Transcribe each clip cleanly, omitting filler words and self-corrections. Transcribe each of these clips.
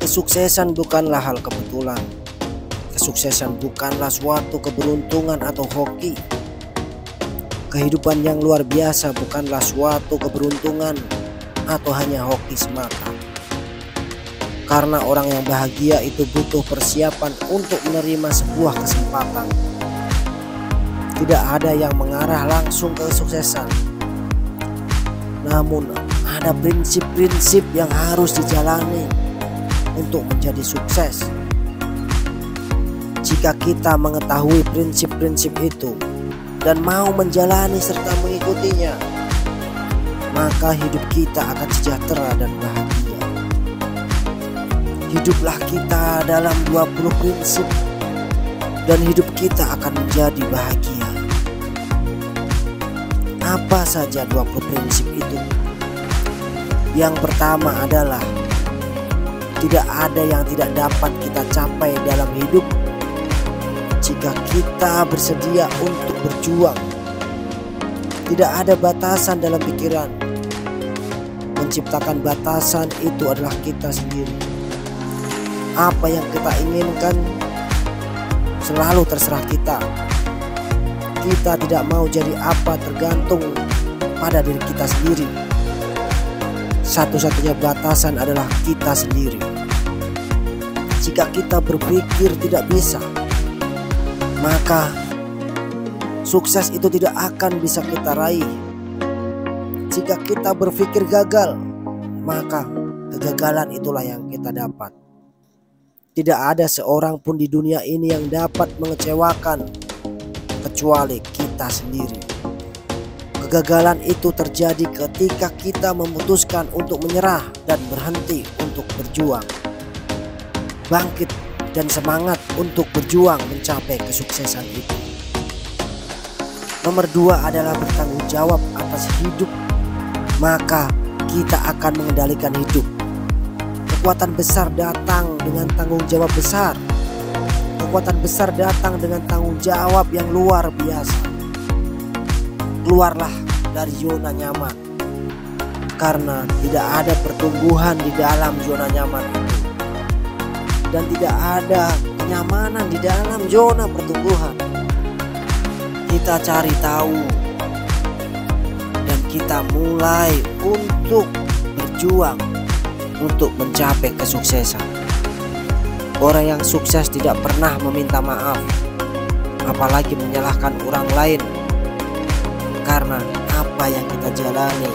Kesuksesan bukanlah hal kebetulan. Kesuksesan bukanlah suatu keberuntungan atau hoki. Kehidupan yang luar biasa bukanlah suatu keberuntungan atau hanya hoki semata. Karena orang yang bahagia itu butuh persiapan untuk menerima sebuah kesempatan. Tidak ada yang mengarah langsung ke kesuksesan. Namun ada prinsip-prinsip yang harus dijalani untuk menjadi sukses. Jika kita mengetahui prinsip-prinsip itu dan mau menjalani serta mengikutinya, maka hidup kita akan sejahtera dan bahagia. Hiduplah kita dalam 20 prinsip dan hidup kita akan menjadi bahagia. Apa saja 20 prinsip itu? Yang pertama adalah tidak ada yang tidak dapat kita capai dalam hidup jika kita bersedia untuk berjuang. Tidak ada batasan dalam pikiran. Menciptakan batasan itu adalah kita sendiri. Apa yang kita inginkan selalu terserah kita. Kita tidak mau jadi apa tergantung pada diri kita sendiri. Satu-satunya batasan adalah kita sendiri. Jika kita berpikir tidak bisa, maka sukses itu tidak akan bisa kita raih. Jika kita berpikir gagal, maka kegagalan itulah yang kita dapat. Tidak ada seorang pun di dunia ini yang dapat mengecewakan kecuali kita sendiri. Kegagalan itu terjadi ketika kita memutuskan untuk menyerah dan berhenti untuk berjuang. Bangkit dan semangat untuk berjuang mencapai kesuksesan itu. Nomor 2 adalah bertanggung jawab atas hidup. Maka kita akan mengendalikan hidup. Kekuatan besar datang dengan tanggung jawab besar. Kekuatan besar datang dengan tanggung jawab yang luar biasa. Keluarlah dari zona nyaman, karena tidak ada pertumbuhan di dalam zona nyaman itu. Dan tidak ada kenyamanan di dalam zona pertumbuhan. Kita cari tahu dan kita mulai untuk berjuang untuk mencapai kesuksesan. Orang yang sukses tidak pernah meminta maaf, apalagi menyalahkan orang lain, karena apa yang kita jalani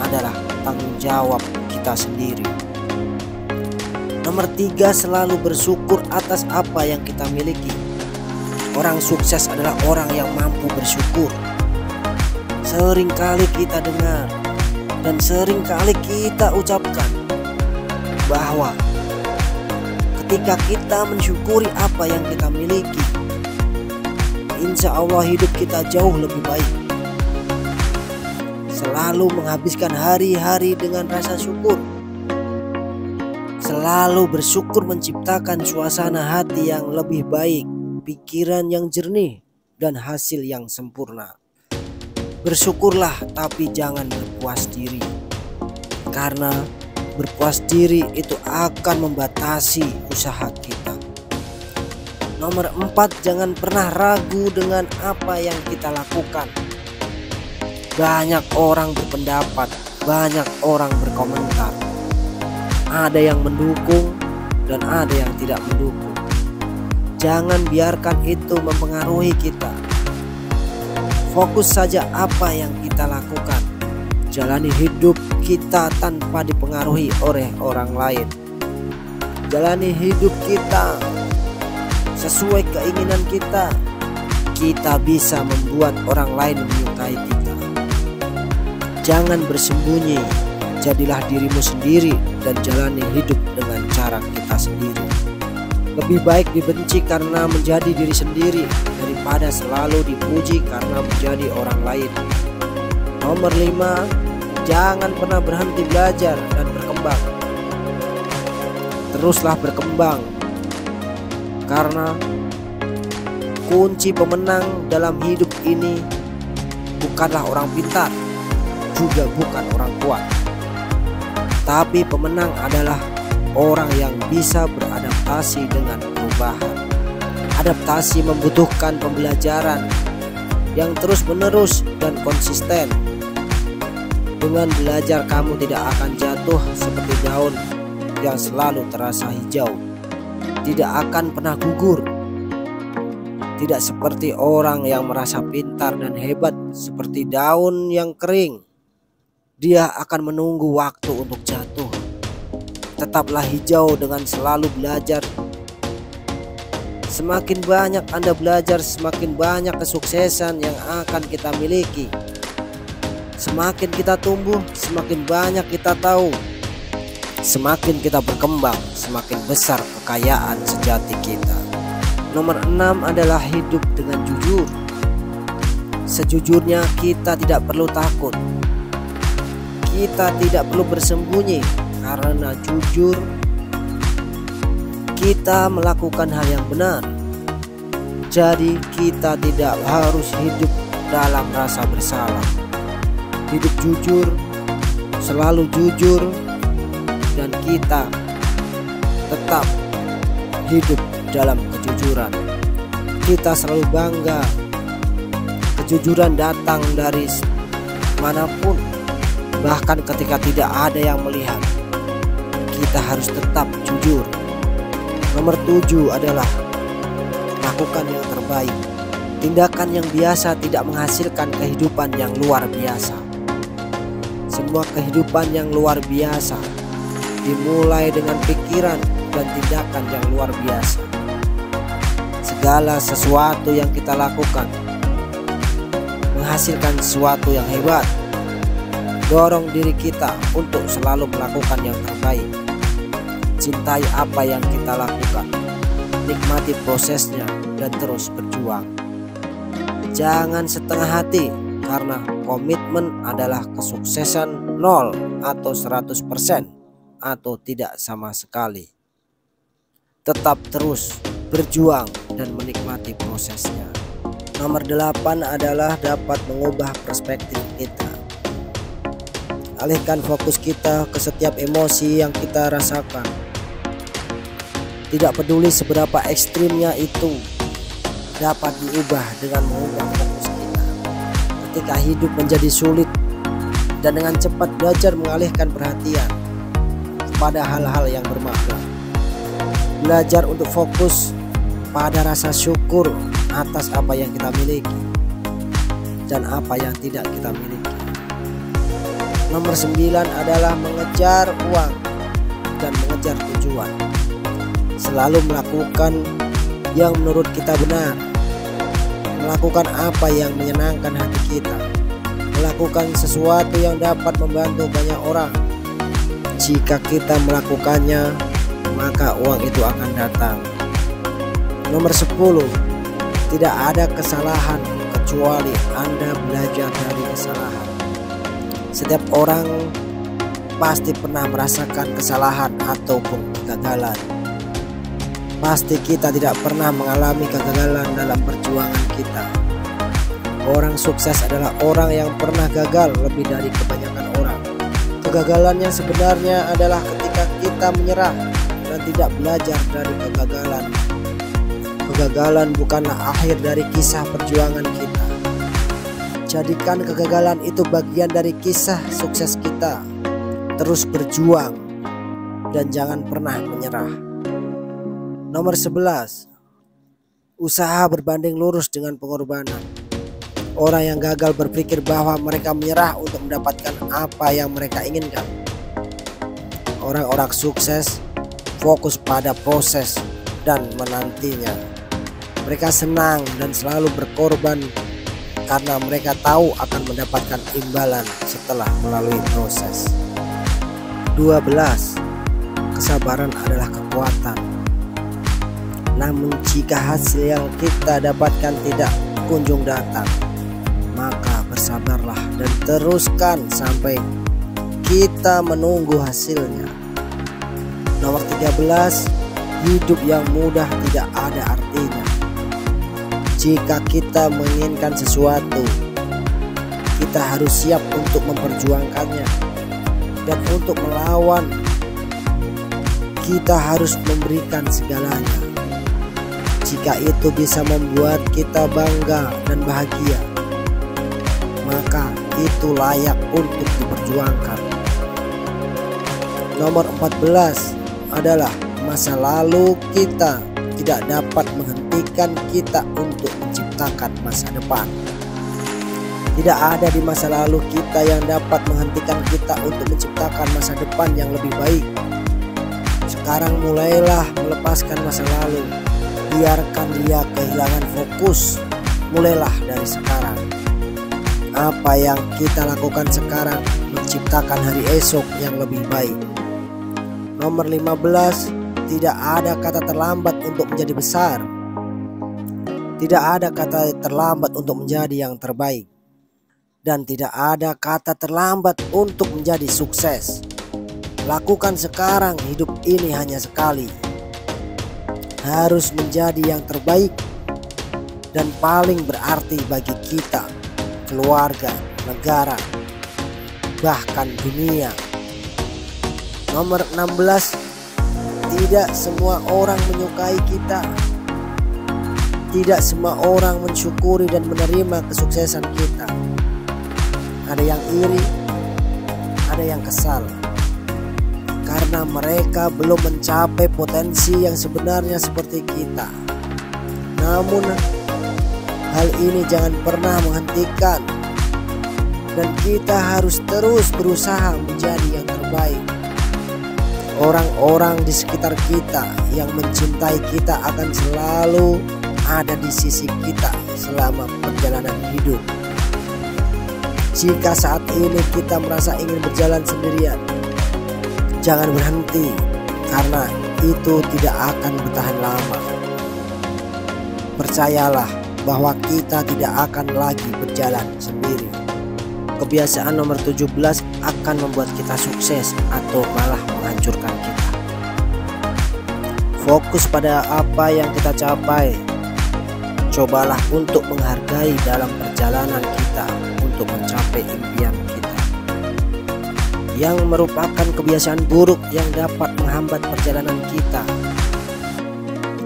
adalah tanggung jawab kita sendiri. Nomor 3, selalu bersyukur atas apa yang kita miliki. Orang sukses adalah orang yang mampu bersyukur. Seringkali kita dengar dan seringkali kita ucapkan bahwa ketika kita mensyukuri apa yang kita miliki, insya Allah hidup kita jauh lebih baik. Selalu menghabiskan hari-hari dengan rasa syukur. Selalu bersyukur menciptakan suasana hati yang lebih baik, pikiran yang jernih, dan hasil yang sempurna. Bersyukurlah tapi jangan berpuas diri, karena berpuas diri itu akan membatasi usaha kita. Nomor 4, jangan pernah ragu dengan apa yang kita lakukan. Banyak orang berpendapat, banyak orang berkomentar. Ada yang mendukung dan ada yang tidak mendukung. Jangan biarkan itu mempengaruhi kita. Fokus saja apa yang kita lakukan. Jalani hidup kita tanpa dipengaruhi oleh orang lain. Jalani hidup kita sesuai keinginan kita. Kita bisa membuat orang lain menyukai kita. Jangan bersembunyi. Jadilah dirimu sendiri dan jalani hidup dengan cara kita sendiri. Lebih baik dibenci karena menjadi diri sendiri daripada selalu dipuji karena menjadi orang lain. Nomor 5, jangan pernah berhenti belajar dan berkembang. Teruslah berkembang, karena kunci pemenang dalam hidup ini bukanlah orang pintar, juga bukan orang kuat. Tapi pemenang adalah orang yang bisa beradaptasi dengan perubahan. Adaptasi membutuhkan pembelajaran yang terus-menerus dan konsisten. Dengan belajar, kamu tidak akan jatuh seperti daun yang selalu terasa hijau, tidak akan pernah gugur. Tidak seperti orang yang merasa pintar dan hebat seperti daun yang kering. Dia akan menunggu waktu untuk jatuh. Tetaplah hijau dengan selalu belajar. Semakin banyak Anda belajar, semakin banyak kesuksesan yang akan kita miliki. Semakin kita tumbuh, semakin banyak kita tahu. Semakin kita berkembang, semakin besar kekayaan sejati kita. Nomor 6 adalah hidup dengan jujur. Sejujurnya kita tidak perlu takut. Kita tidak perlu bersembunyi, karena jujur kita melakukan hal yang benar. Jadi kita tidak harus hidup dalam rasa bersalah. Hidup jujur, selalu jujur, dan kita tetap hidup dalam kejujuran. Kita selalu bangga. Kejujuran datang dari manapun, bahkan ketika tidak ada yang melihat. Kita harus tetap jujur. Nomor 7 adalah lakukan yang terbaik. Tindakan yang biasa tidak menghasilkan kehidupan yang luar biasa. Semua kehidupan yang luar biasa dimulai dengan pikiran dan tindakan yang luar biasa. Segala sesuatu yang kita lakukan menghasilkan sesuatu yang hebat. Dorong diri kita untuk selalu melakukan yang terbaik. Cintai apa yang kita lakukan, nikmati prosesnya, dan terus berjuang. Jangan setengah hati, karena komitmen adalah kesuksesan 0 atau 100% atau tidak sama sekali. Tetap terus berjuang dan menikmati prosesnya. Nomor 8 adalah dapat mengubah perspektif kita. Alihkan fokus kita ke setiap emosi yang kita rasakan. Tidak peduli seberapa ekstrimnya itu, dapat diubah dengan mengubah fokus kita. Ketika hidup menjadi sulit, dan dengan cepat belajar mengalihkan perhatian pada hal-hal yang bermakna. Belajar untuk fokus pada rasa syukur atas apa yang kita miliki dan apa yang tidak kita miliki. Nomor 9 adalah mengejar uang dan mengejar tujuan. Selalu melakukan yang menurut kita benar, melakukan apa yang menyenangkan hati kita, melakukan sesuatu yang dapat membantu banyak orang. Jika kita melakukannya, maka uang itu akan datang. Nomor 10, tidak ada kesalahan kecuali Anda belajar dari kesalahan. Setiap orang pasti pernah merasakan kesalahan ataupun kegagalan. Pasti kita tidak pernah mengalami kegagalan dalam perjuangan kita. Orang sukses adalah orang yang pernah gagal lebih dari kebanyakan orang. Kegagalannya sebenarnya adalah ketika kita menyerah dan tidak belajar dari kegagalan. Kegagalan bukanlah akhir dari kisah perjuangan kita. Jadikan kegagalan itu bagian dari kisah sukses kita. Terus berjuang dan jangan pernah menyerah. Nomor 11, usaha berbanding lurus dengan pengorbanan. Orang yang gagal berpikir bahwa mereka menyerah untuk mendapatkan apa yang mereka inginkan. Orang-orang sukses fokus pada proses dan menantinya. Mereka senang dan selalu berkorban karena mereka tahu akan mendapatkan imbalan setelah melalui proses. 12, kesabaran adalah kekuatan. Namun jika hasil yang kita dapatkan tidak kunjung datang, maka bersabarlah dan teruskan sampai kita menunggu hasilnya. Nomor 13, hidup yang mudah tidak ada artinya. Jika kita menginginkan sesuatu, kita harus siap untuk memperjuangkannya dan untuk melawan kita harus memberikan segalanya. Jika itu bisa membuat kita bangga dan bahagia, maka itu layak untuk diperjuangkan. Nomor 14 adalah masa lalu kita tidak dapat menghentikan kita untuk menciptakan masa depan. Tidak ada di masa lalu kita yang dapat menghentikan kita untuk menciptakan masa depan yang lebih baik. Sekarang mulailah melepaskan masa lalu. Biarkan dia kehilangan fokus. Mulailah dari sekarang. Apa yang kita lakukan sekarang menciptakan hari esok yang lebih baik. Nomor 15, tidak ada kata terlambat untuk menjadi besar. Tidak ada kata terlambat untuk menjadi yang terbaik. Dan tidak ada kata terlambat untuk menjadi sukses. Lakukan sekarang, hidup ini hanya sekali. Harus menjadi yang terbaik dan paling berarti bagi kita, keluarga, negara, bahkan dunia. Nomor 16, tidak semua orang menyukai kita. Tidak semua orang mensyukuri dan menerima kesuksesan kita. Ada yang iri, ada yang kesal, karena mereka belum mencapai potensi yang sebenarnya seperti kita. Namun hal ini jangan pernah menghentikan, dan kita harus terus berusaha menjadi yang terbaik. Orang-orang di sekitar kita yang mencintai kita akan selalu ada di sisi kita selama perjalanan hidup. Jika saat ini kita merasa ingin berjalan sendirian, jangan berhenti, karena itu tidak akan bertahan lama. Percayalah bahwa kita tidak akan lagi berjalan sendiri. Kebiasaan nomor 17 akan membuat kita sukses atau malah menghancurkan kita. Fokus pada apa yang kita capai. Cobalah untuk menghargai dalam perjalanan kita untuk mencapai impian kita. Yang merupakan kebiasaan buruk yang dapat menghambat perjalanan kita.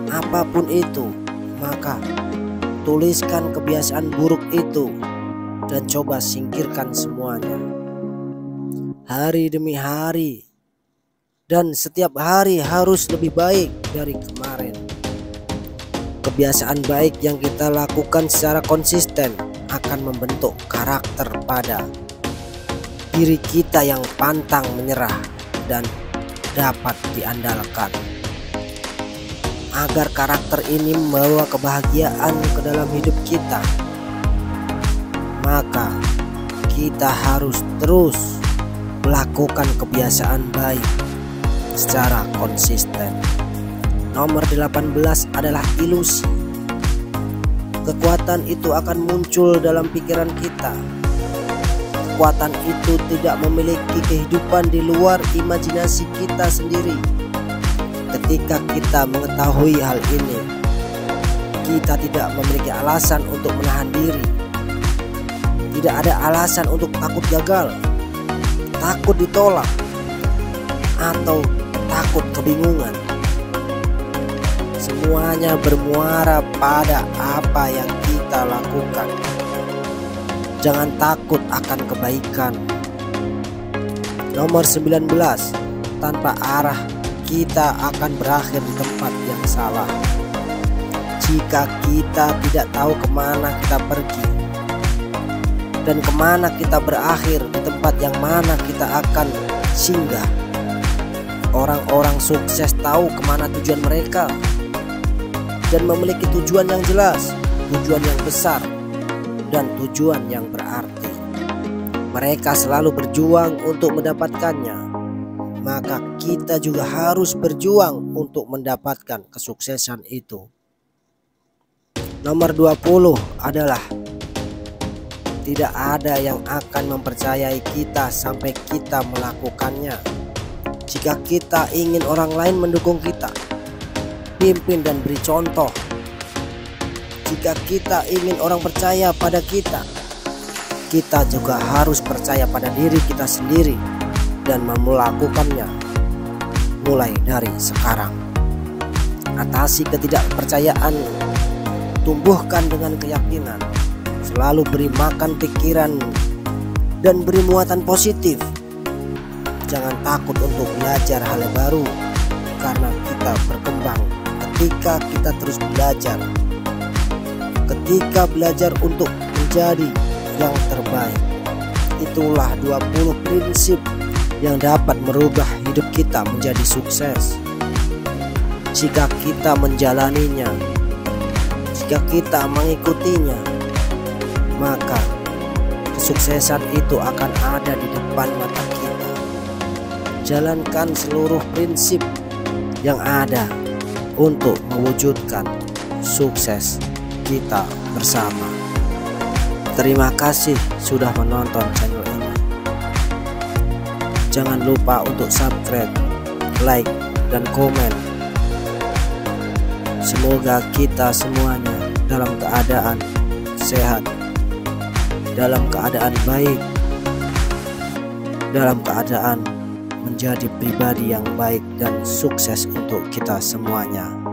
Apapun itu, maka tuliskan kebiasaan buruk itu dan coba singkirkan semuanya. Hari demi hari, dan setiap hari harus lebih baik dari kemarin. Kebiasaan baik yang kita lakukan secara konsisten akan membentuk karakter pada diri kita yang pantang menyerah dan dapat diandalkan. Agar karakter ini membawa kebahagiaan ke dalam hidup kita, maka kita harus terus melakukan kebiasaan baik secara konsisten. Nomor 18 adalah ilusi. Kekuatan itu akan muncul dalam pikiran kita. Kekuatan itu tidak memiliki kehidupan di luar imajinasi kita sendiri. Ketika kita mengetahui hal ini, kita tidak memiliki alasan untuk menahan diri. Tidak ada alasan untuk takut gagal, takut ditolak, atau takut kebingungan. Semuanya bermuara pada apa yang kita lakukan. Jangan takut akan kebaikan. Nomor 19, tanpa arah kita akan berakhir di tempat yang salah. Jika kita tidak tahu kemana kita pergi dan kemana kita berakhir, di tempat yang mana kita akan singgah. Orang-orang sukses tahu kemana tujuan mereka dan memiliki tujuan yang jelas, tujuan yang besar, dan tujuan yang berarti. Mereka selalu berjuang untuk mendapatkannya. Maka kita juga harus berjuang untuk mendapatkan kesuksesan itu. Nomor 20 adalah tidak ada yang akan mempercayai kita sampai kita melakukannya. Jika kita ingin orang lain mendukung kita, pimpin dan beri contoh. Jika kita ingin orang percaya pada kita, kita juga harus percaya pada diri kita sendiri dan melakukannya. mulai dari sekarang. Atasi ketidakpercayaan, tumbuhkan dengan keyakinan, selalu beri makan pikiran dan beri muatan positif. Jangan takut untuk belajar hal baru, karena kita berkembang ketika kita terus belajar. Ketika belajar untuk menjadi yang terbaik. Itulah 20 prinsip yang dapat merubah hidup kita menjadi sukses. Jika kita menjalaninya, jika kita mengikutinya, maka kesuksesan itu akan ada di depan mata kita. Jalankan seluruh prinsip yang ada untuk mewujudkan sukses kita bersama. Terima kasih sudah menonton channel ini. Jangan lupa untuk subscribe, like, dan komen. Semoga kita semuanya dalam keadaan sehat, dalam keadaan baik, dalam keadaan menjadi pribadi yang baik dan sukses untuk kita semuanya.